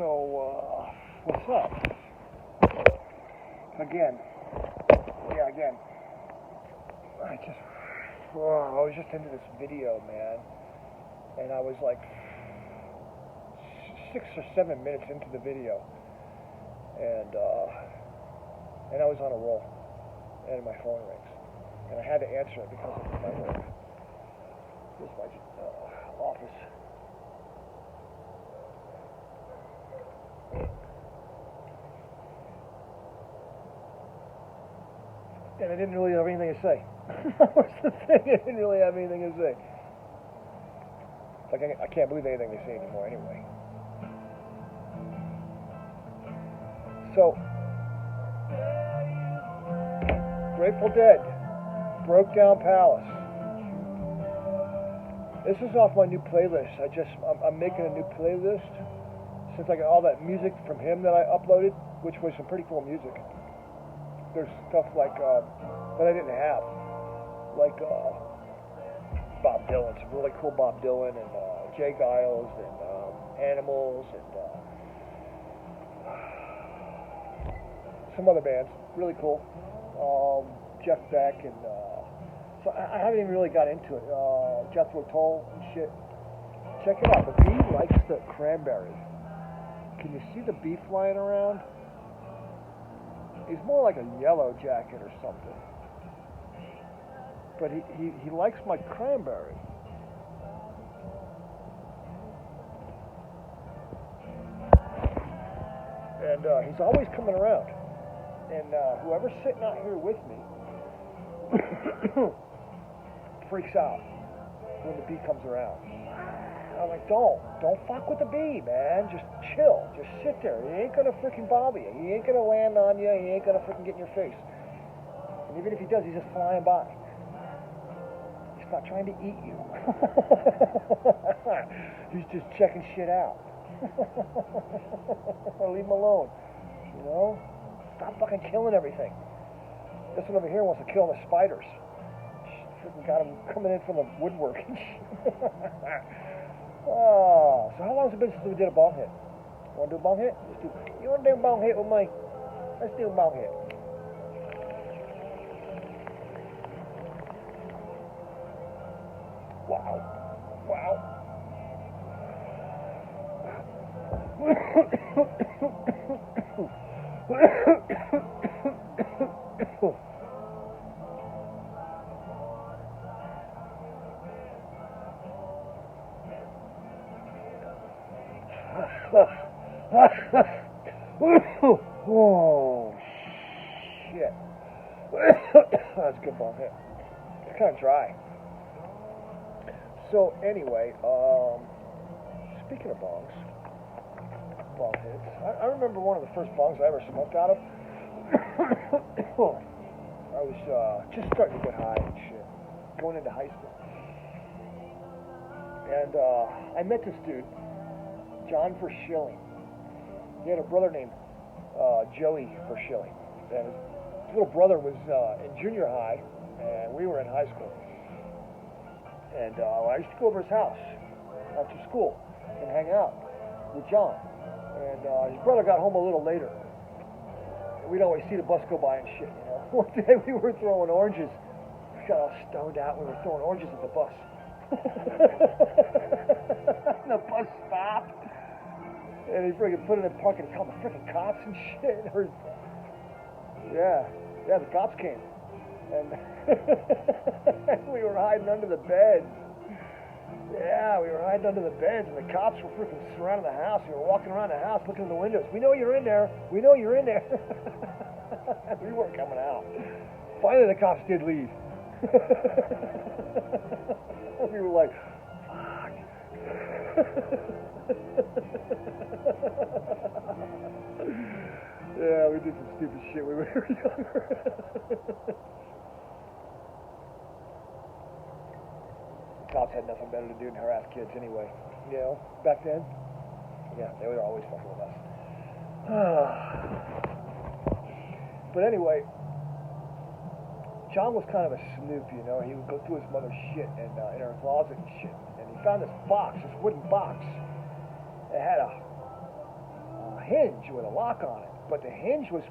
So, what's up? Again. I was just into this video, man, and I was like 6 or 7 minutes into the video, and I was on a roll, and my phone rings, and I had to answer it because of my work. Here's my office. And I didn't really have anything to say. That was the thing. I didn't really have anything to say. It's like I can't believe anything they say anymore anyway. So, Grateful Dead, Broke Down Palace. This is off my new playlist. I'm making a new playlist since I got all that music from him that I uploaded, which was some pretty cool music. There's stuff like that I didn't have, like Bob Dylan, some really cool Bob Dylan, and Jay Giles, and Animals, and some other bands, really cool. Jeff Beck, and so I haven't even really got into it. Jethro Tull and shit. Check it out. The bee likes the cranberry. Can you see the bee flying around? He's more like a yellow jacket or something. But he likes my cranberry. And he's always coming around. And whoever's sitting out here with me freaks out when the bee comes around. I'm like, don't fuck with the bee, man. Just chill. Just sit there. He ain't gonna freaking bother you. He ain't gonna land on you. He ain't gonna freaking get in your face. And even if he does, he's just flying by. He's not trying to eat you. He's just checking shit out. Leave him alone. You know? Stop fucking killing everything. This one over here wants to kill the spiders. Freaking got him coming in from the woodwork and shit. Oh, so how long has it been since we did a bong hit? Want to do a bong hit? You want to do a bong hit with me? Let's do a bong hit. Wow. Oh, shit. That's a good bong hit. It's kind of dry. So, anyway, speaking of bongs, bong hits, I remember one of the first bongs I ever smoked out of. I was just starting to get high and shit, going into high school. And I met this dude, John Verschilling. He had a brother named Joey Verschilling. And his little brother was in junior high, and we were in high school. And I used to go over his house after school and hang out with John. And his brother got home a little later. We'd always see the bus go by and shit, you know. One day we were throwing oranges. We got all stoned out. We were throwing oranges at the bus. And the bus stopped. And he freaking put it in park and he called the freaking cops and shit. Yeah, the cops came. And we were hiding under the beds. Yeah, we were hiding under the beds, and the cops were freaking surrounding the house. We were walking around the house looking in the windows. We know you're in there. We know you're in there. We weren't coming out. Finally, the cops did leave. We were like, fuck. Yeah, we did some stupid shit when we were younger. Cops had nothing better to do than harass kids anyway. You know, back then. Yeah, they were always fucking with us. But anyway, John was kind of a snoop, you know. He would go through his mother's shit and in her closet and shit. And he found this box, this wooden box. It had a hinge with a lock on it, but the hinge was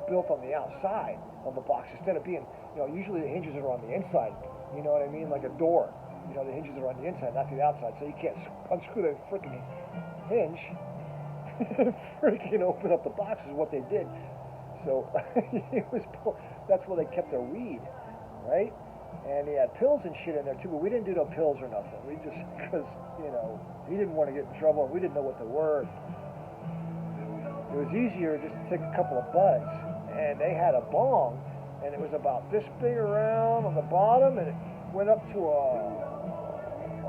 built on the outside of the box instead of being, usually the hinges are on the inside. You know what I mean? Like a door. The hinges are on the inside, not the outside, so you can't unscrew the freaking hinge. Freaking open up the box is what they did. So that's where they kept their weed, right? And he had pills and shit in there too, but we didn't do no pills or nothing. We just, because, he didn't want to get in trouble, and we didn't know what they were. It was easier just to take a couple of buds, and they had a bong, and it was about this big around on the bottom, and it went up to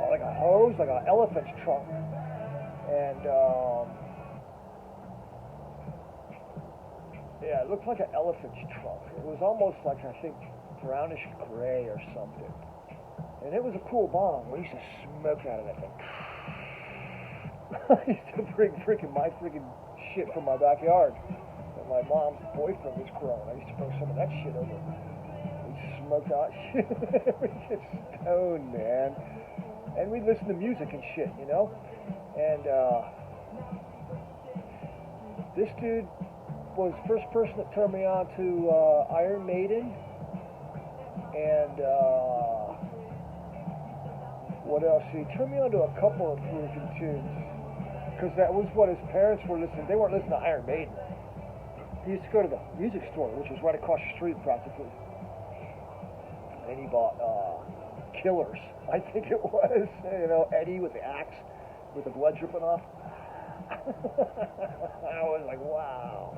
like a hose, like an elephant's trunk, and yeah, it looked like an elephant's trunk. It was almost like, I think, brownish gray or something. And it was a cool bong. We used to smoke out of that thing. I used to bring my freaking shit from my backyard that my mom's boyfriend was growing. I used to bring some of that shit over. We smoked out shit. We get stoned, man. And we'd listen to music and shit, And this dude was the first person that turned me on to Iron Maiden. And what else? He turned me on to a couple of freaking tunes, because that was what his parents were listening. They weren't listening to Iron Maiden. He used to go to the music store, which was right across the street practically, and he bought Killers, I think it was. Eddie with the axe, with the blood dripping off. I was like, wow.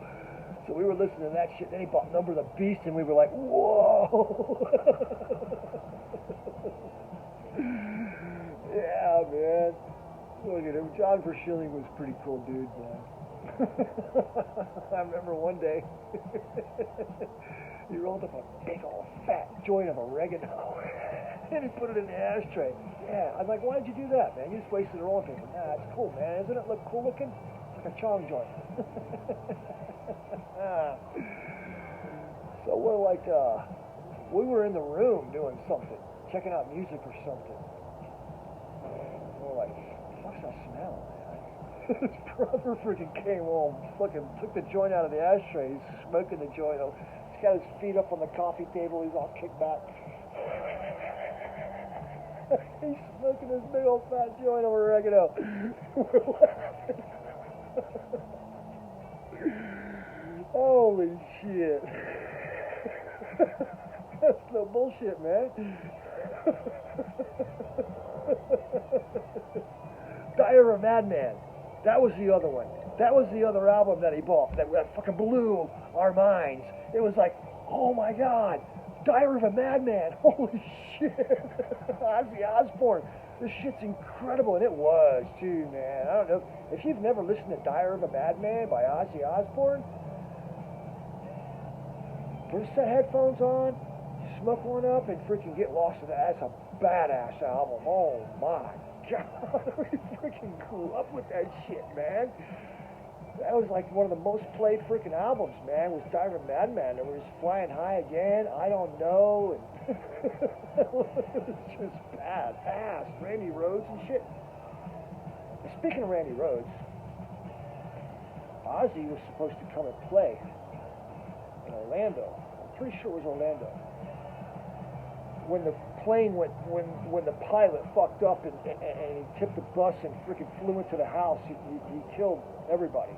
So we were listening to that shit. Then he bought Number of the Beast, and we were like, whoa. Yeah, man. Look at him. John Verschilling was a pretty cool dude, man. I remember one day he rolled up a big old fat joint of oregano and he put it in the ashtray. Yeah, I'm like, why'd you do that, man? You just wasted a rolling paper. Nah, it's cool, man. Doesn't it look cool looking? It's like a chong joint. So we're like, we were in the room doing something, checking out music or something. We're like, what's that smell, man? His brother freaking came home, fucking took the joint out of the ashtray. He's smoking the joint. He's got his feet up on the coffee table. He's all kicked back. He's smoking this big old fat joint of oregano. We're laughing. Holy shit. That's no bullshit, man. Dire of a Madman. That was the other one. That was the other album that he bought that fucking blew our minds. It was like, oh my God, Dire of a Madman. Holy shit. Ozzy Osbourne. This shit's incredible. And it was, too, man. I don't know. If you've never listened to Dire of a Madman by Ozzy Osbourne, put a set of headphones on, smoke one up, and freaking get lost in that. That's a badass album. Oh my God. We freaking grew up with that shit, man. That was like one of the most played freaking albums, man, was Dire of a Madman. It was Flying High Again, I Don't Know, and it was just badass. Randy Rhoads and shit. Speaking of Randy Rhoads, Ozzy was supposed to come and play in Orlando. I'm pretty sure it was Orlando. When the plane went, when the pilot fucked up and he tipped the bus and freaking flew into the house, he killed everybody.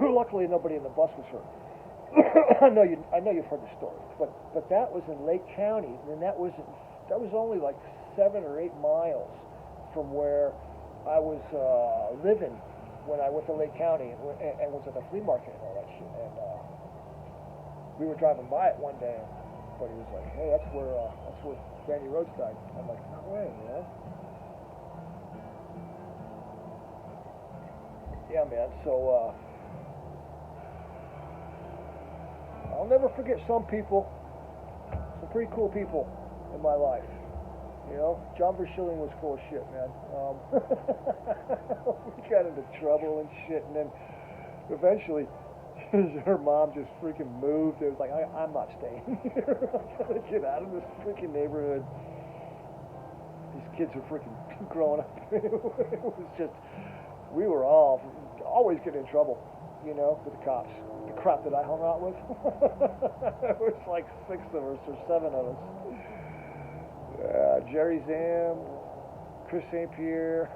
Luckily, nobody in the bus was hurt. I know you've heard the story, but that was in Lake County, and that was only like 7 or 8 miles from where I was living when I went to Lake County and was at the flea market and all that shit. And we were driving by it one day, but he was like, "Hey, that's where Randy Rhoads died." I'm like, "No way, man." Yeah, man. So I'll never forget some people, some pretty cool people in my life. John Verschilling was cool as shit, man. We got into trouble and shit, and then eventually her mom just freaking moved. It was like, I'm not staying here. I'm trying to get out of this freaking neighborhood. These kids are freaking growing up. It was just, we were all always get in trouble, you know, with the cops. The crap that I hung out with. It was like 6 of us or 7 of us. Jerry Zam, Chris St. Pierre,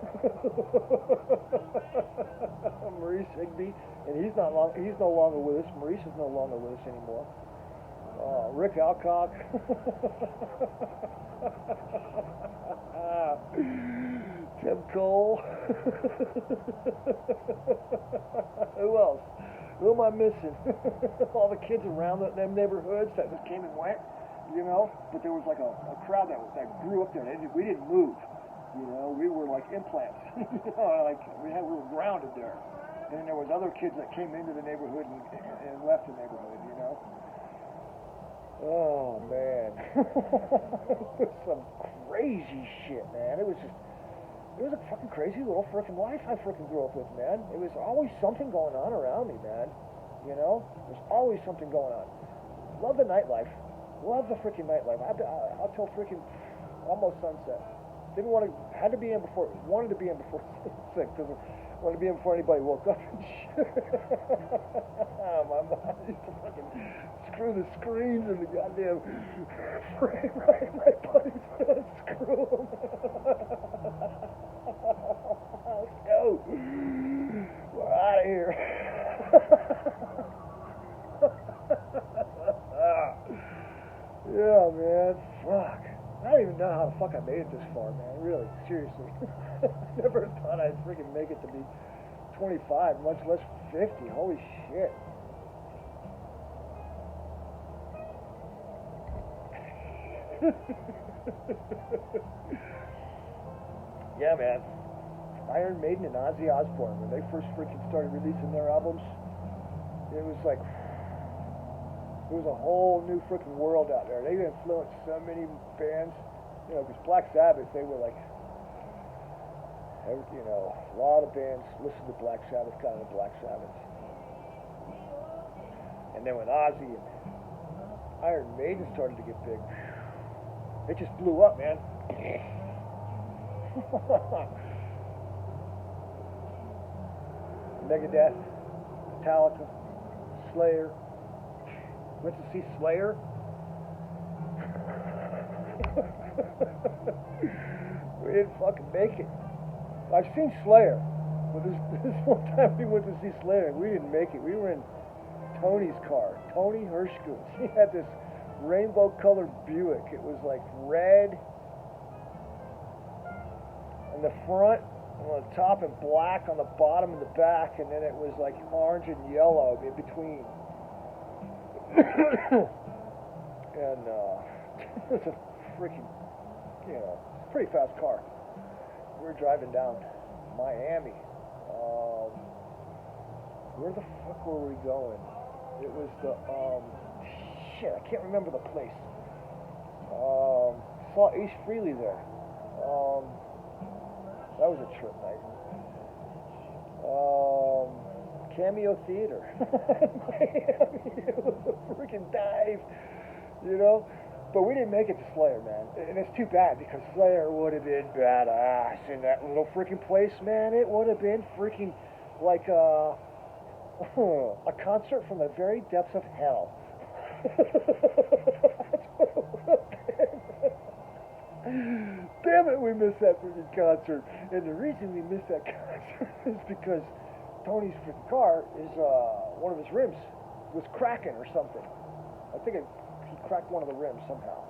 Maurice Higby, and he's no longer with us. Maurice is no longer with us anymore. Rick Alcock. Tim Cole. Who else? Who am I missing? All the kids around them neighborhoods that just came and went, you know. But there was like a crowd that grew up there. We didn't move, you know. We were like implants, you know, like we were grounded there. And then there was other kids that came into the neighborhood and left the neighborhood, you know. Oh man, it was some crazy shit, man. It was a fucking crazy little freaking life I freaking grew up with, man. It was always something going on around me, man. You know, there's always something going on. Love the nightlife. Love the freaking nightlife. I'll till freaking almost sunset. Wanted to be in before 6 because wanted to be in before anybody woke up and shit. My mom used to fucking screw the screens in the goddamn frame right in my buddy's head. Screw them. Let's go. We're out of here. Yeah, man. Fuck. I don't even know how the fuck I made it this far, man. Really, seriously. Never thought I'd freaking make it to be 25, much less 50. Holy shit. Yeah, man. Iron Maiden and Ozzy Osbourne, when they first freaking started releasing their albums, it was like, it was a whole new freaking world out there. They influenced so many bands, you know, because Black Sabbath, they were like, you know, a lot of bands listened to Black Sabbath, got into Black Sabbath. And then when Ozzy and Iron Maiden started to get big, it just blew up, man. Megadeth, Metallica, Slayer. Went to see Slayer. We didn't fucking make it. I've seen Slayer, but this one time we went to see Slayer and we didn't make it. We were in Tony's car, Tony Hirschkutz. He had this rainbow-colored Buick. It was like red on the front, on the top, and black on the bottom and the back, and then it was like orange and yellow in between. And it was a freaking, you know, pretty fast car. We were driving down Miami. Where the fuck were we going? It was the shit. I can't remember the place. Saw Ace Frehley there. That was a trip night. Cameo Theater. Miami. It was a freaking dive, you know. But we didn't make it to Slayer, man. And it's too bad because Slayer would have been badass in that little freaking place, man. It would have been freaking like a concert from the very depths of hell. Damn it, we missed that freaking concert. And the reason we missed that concert is because Tony's freaking car is, one of his rims was cracking or something. I think he cracked one of the rims somehow.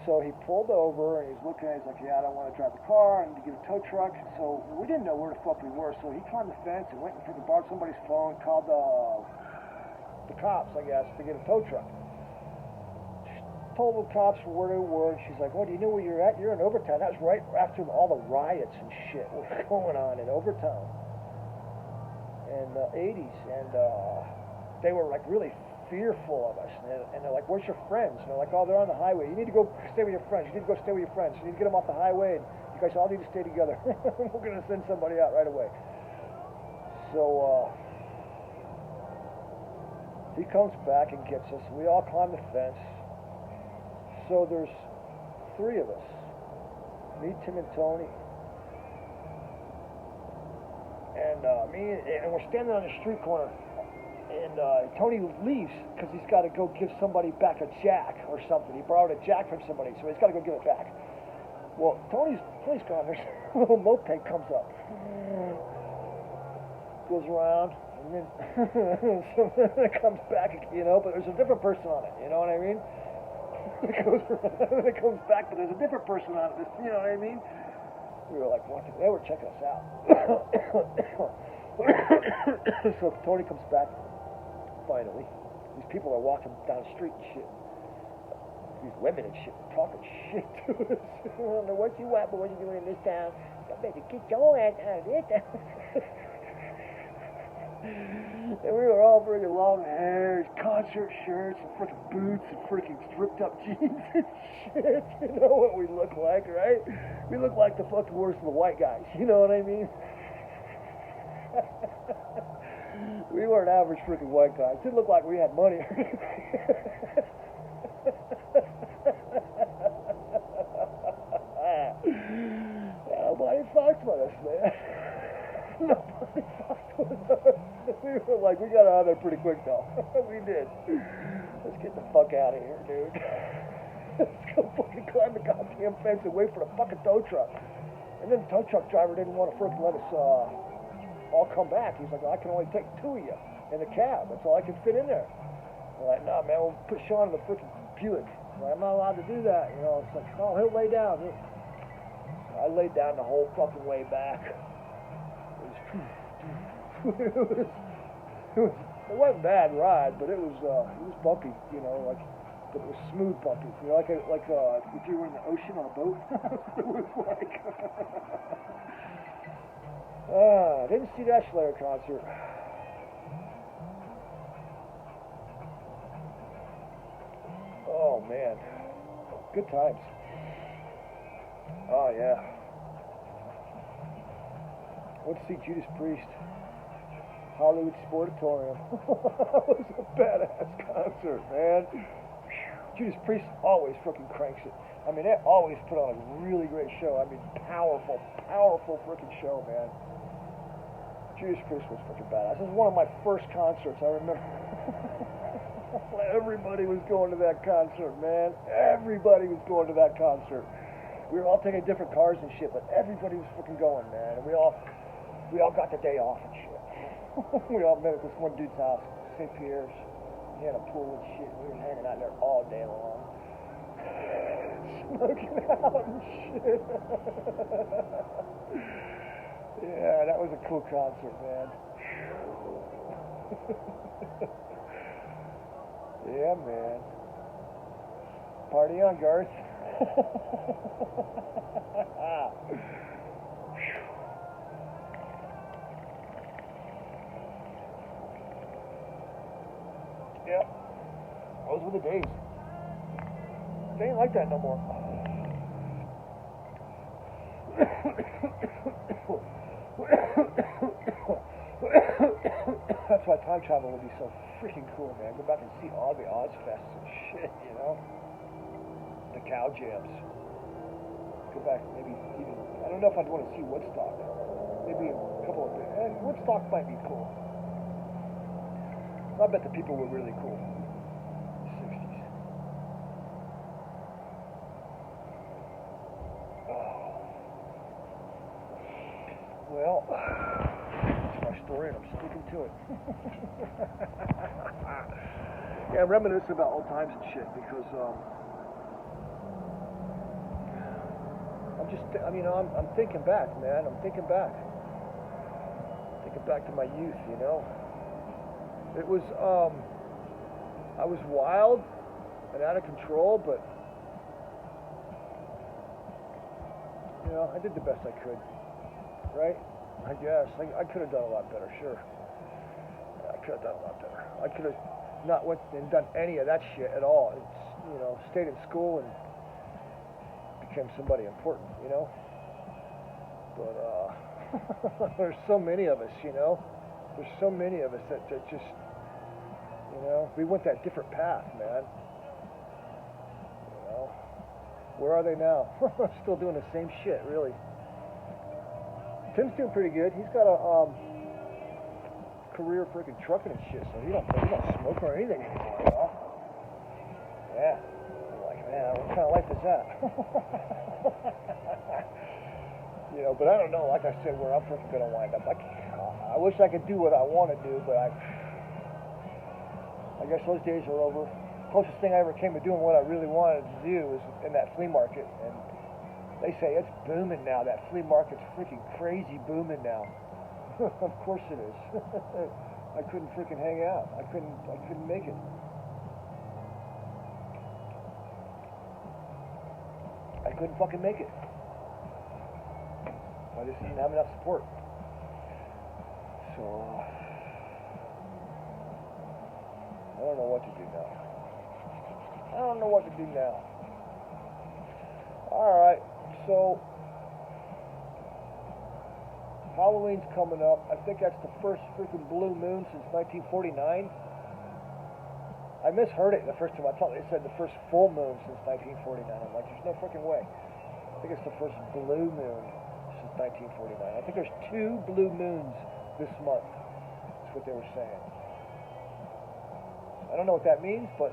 So he pulled over and he's looking at it, he's like, yeah, I don't want to drive the car, I need to get a tow truck. So we didn't know where the fuck we were, so he climbed the fence and went and freaking borrowed somebody's phone, called the cops, I guess, to get a tow truck. Told the cops where they were, and she's like, well, do you know where you're at? You're in Overtown. That was right after all the riots and shit were going on in Overtown in the 80s, and they were like really fearful of us, and they're like, where's your friends? And they're like, oh, they're on the highway. You need to go stay with your friends. You need to go stay with your friends. You need to get them off the highway, and you guys all need to stay together. We're going to send somebody out right away. So he comes back and gets us. We all climb the fence. So there's 3 of us, me, Tim, and Tony. And and we're standing on the street corner, and Tony leaves because he's got to go give somebody back a jack or something. He borrowed a jack from somebody, so he's got to go give it back. Well, Tony's gone. There's a little moped comes up, goes around, and then it comes back, but there's a different person on it. You know what I mean? It goes around, and it comes back, but there's a different person on it. You know what I mean? We were like, what? They were checking us out. So Tony comes back. Finally, these people are walking down the street and shit. These women and shit talking shit to us. I don't know what you want, but what you doing in this town? I better get your ass out of this town. And we were all freaking long hair, concert shirts, and freaking boots, and freaking stripped up jeans and shit. You know what we look like, right? We look like the fucking worst of the white guys. You know what I mean? We weren't average freaking white guys. Didn't look like we had money or anything. Nobody fucked with us, man. Nobody fucked with us. We were like, we got out of there pretty quick, though. We did. Let's get the fuck out of here, dude. Let's go fucking climb the goddamn fence and wait for the fucking tow truck. And then the tow truck driver didn't want to freaking let us all come back. He's like, I can only take 2 of you in the cab. That's all I can fit in there. We're like, nah, man, we'll put Shawn in the freaking Buick. Like, I'm not allowed to do that. It's like, oh, he'll lay down. I laid down the whole fucking way back. It wasn't a bad ride, but it was bumpy, but it was smooth bumpy. Like if you were in the ocean on a boat. It was like. I didn't see that Slayer concert. Oh man, good times. Oh yeah. Went to see Judas Priest, Hollywood Sportatorium. That was a badass concert, man. Judas Priest always fucking cranks it. I mean, they always put on a really great show. I mean, powerful freaking show, man. Judas Priest was fucking badass. This was one of my first concerts. I remember. Everybody was going to that concert, man. Everybody was going to that concert. We were all taking different cars and shit, but everybody was fucking going, man. And we all got the day off and shit. We all met at this one dude's house, St. Pierre's. He had a pool and shit. We were hanging out there all day long. Smoking out and shit. Yeah, that was a cool concert, man. Yeah, man. Party on, Garth. Yep. Those were the days. They ain't like that no more. That's why time travel would be so freaking cool, man. Go back and see all the Ozfests and shit, The cow jams. Go back, maybe even, I don't know if I'd want to see Woodstock. Maybe a couple of, Woodstock might be cool. I bet the people were really cool. The 60s. Oh. Well, that's my story and I'm sticking to it. Yeah, I'm reminiscing about old times and shit because, I'm thinking back, man. I'm thinking back. Thinking back to my youth, It was, I was wild and out of control, but, I did the best I could, right? I guess. I could have done a lot better, sure. Yeah, I could have done a lot better. I could have not went and done any of that shit at all. It's, stayed in school and became somebody important, But, there's so many of us, There's so many of us that just, we went that different path, man. Where are they now? Still doing the same shit, really. Tim's doing pretty good. He's got a career freaking trucking and shit, so he don't smoke or anything anymore, you know? Yeah. I'm like, man, what kind of life is that? You know, but I don't know, like I said, where I'm freaking gonna wind up. I wish I could do what I want to do, but I guess those days are over. Closest thing I ever came to doing what I really wanted to do was in that flea market, and they say it's booming now. That flea market's freaking crazy booming now. Of course it is. I couldn't freaking hang out. I couldn't make it. I couldn't fucking make it. I just didn't have enough support. So I don't know what to do now. Alright, so Halloween's coming up. I think that's the first freaking blue moon since 1949. I misheard it the first time. I thought they said the first full moon since 1949. I'm like, there's no freaking way. I think it's the first blue moon since 1949. I think there's 2 blue moons this month. That's what they were saying. I don't know what that means, but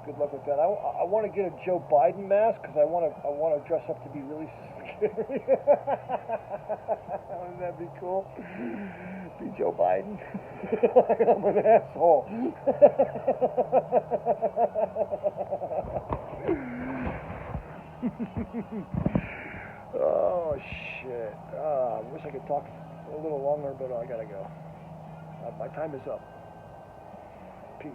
good luck with that. I want to get a Joe Biden mask because I want to dress up to be really scary. Wouldn't that be cool? Be Joe Biden. I'm an asshole. Oh shit! I wish I could talk a little longer, but I gotta go. My time is up. Peace.